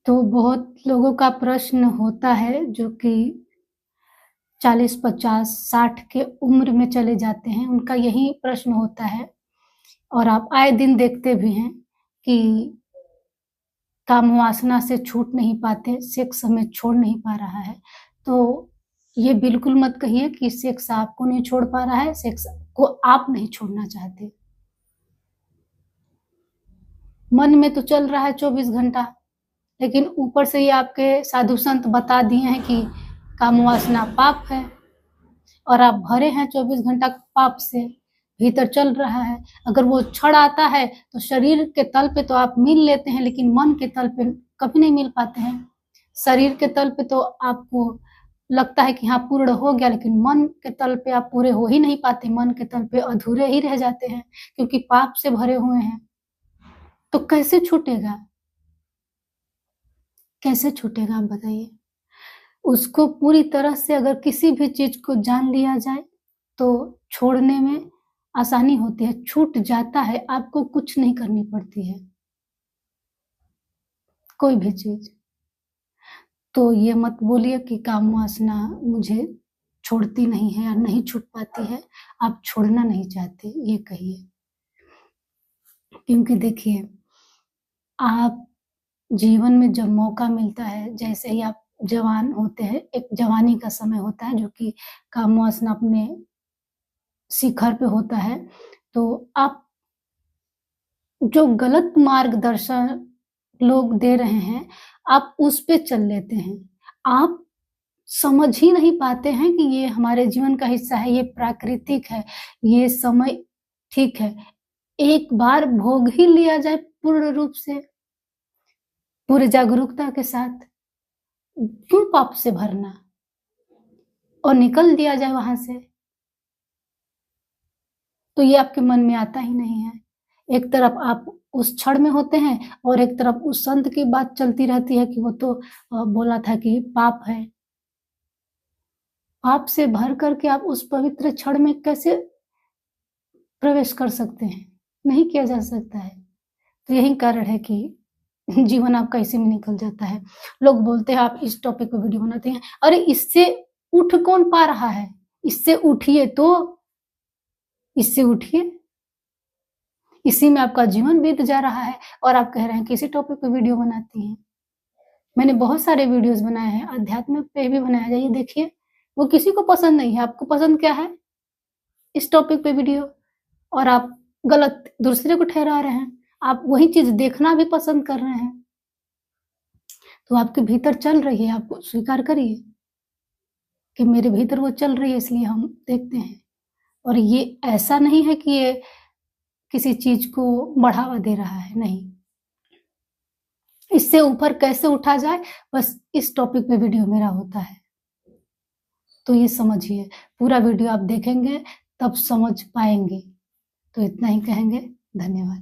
तो बहुत लोगों का प्रश्न होता है जो कि 40, 50, 60 के उम्र में चले जाते हैं, उनका यही प्रश्न होता है और आप आए दिन देखते भी हैं कि काम वासना से छूट नहीं पाते, सेक्स हमें छोड़ नहीं पा रहा है। तो ये बिल्कुल मत कहिए कि सेक्स आपको नहीं छोड़ पा रहा है, सेक्स को आप नहीं छोड़ना चाहते। मन में तो चल रहा है 24 घंटा, लेकिन ऊपर से ये आपके साधु संत बता दिए हैं कि काम वासना पाप है और आप भरे हैं 24 घंटा पाप से, भीतर चल रहा है। अगर वो क्षण आता है तो शरीर के तल पे तो आप मिल लेते हैं, लेकिन मन के तल पे कभी नहीं मिल पाते हैं। शरीर के तल पे तो आपको लगता है कि हाँ पूर्ण हो गया, लेकिन मन के तल पे आप पूरे हो ही नहीं पाते, मन के तल पे अधूरे ही रह जाते हैं क्योंकि पाप से भरे हुए हैं। तो कैसे छूटेगा? कैसे छूटेगा आप बताइए? उसको पूरी तरह से अगर किसी भी चीज को जान लिया जाए तो छोड़ने में आसानी होती है, छूट जाता है, आपको कुछ नहीं करनी पड़ती है, कोई भी चीज। तो ये मत बोलिए कि काम वासना मुझे छोड़ती नहीं है या नहीं छूट पाती है, आप छोड़ना नहीं चाहते, ये कहिए। क्योंकि देखिए, आप जीवन में जब मौका मिलता है, जैसे ही आप जवान होते हैं, एक जवानी का समय होता है जो कि काम वासना अपने शिखर पे होता है, तो आप जो गलत मार्गदर्शन लोग दे रहे हैं, आप उस पे चल लेते हैं। आप समझ ही नहीं पाते हैं कि ये हमारे जीवन का हिस्सा है, ये प्राकृतिक है, ये समय ठीक है। एक बार भोग ही लिया जाए पूर्ण रूप से, पूरी जागरूकता के साथ, क्यों पाप से भरना और निकल दिया जाए वहां से। तो ये आपके मन में आता ही नहीं है। एक तरफ आप उस क्षण में होते हैं और एक तरफ उस संत की बात चलती रहती है कि वो तो बोला था कि पाप है। पाप से भर करके आप उस पवित्र क्षण में कैसे प्रवेश कर सकते हैं? नहीं किया जा सकता है। तो यही कारण है कि जीवन आपका इसी में निकल जाता है। लोग बोलते हैं आप इस टॉपिक पे वीडियो बनाते हैं, अरे इससे उठ कौन पा रहा है? इससे उठिए तो, इससे उठिए। इसी में आपका जीवन बीत जा रहा है और आप कह रहे हैं कि इसी टॉपिक पे वीडियो बनाती हैं। मैंने बहुत सारे वीडियोस बनाए हैं, अध्यात्म पे भी बनाया, जाइए देखिए। वो किसी को पसंद नहीं है, आपको पसंद क्या है? इस टॉपिक पे वीडियो, और आप गलत दूसरे को ठहरा रहे हैं। आप वही चीज देखना भी पसंद कर रहे हैं, तो आपके भीतर चल रही है, आप स्वीकार करिए कि मेरे भीतर वो चल रही है, इसलिए हम देखते हैं। और ये ऐसा नहीं है कि ये किसी चीज को बढ़ावा दे रहा है, नहीं। इससे ऊपर कैसे उठा जाए, बस इस टॉपिक पे वीडियो मेरा होता है। तो ये समझिए, पूरा वीडियो आप देखेंगे तब समझ पाएंगे। तो इतना ही कहेंगे, धन्यवाद।